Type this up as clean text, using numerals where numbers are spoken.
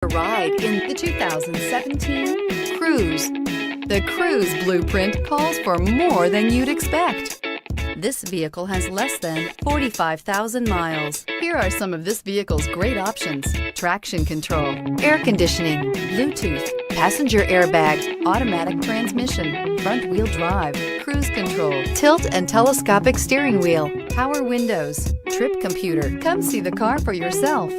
Ride in the 2017 Cruze. The Cruze blueprint calls for more than you'd expect. This vehicle has less than 45,000 miles. Here are some of this vehicle's great options: traction control, air conditioning, Bluetooth, passenger airbag, automatic transmission, front wheel drive, cruise control, tilt and telescopic steering wheel, power windows, trip computer. Come see the car for yourself.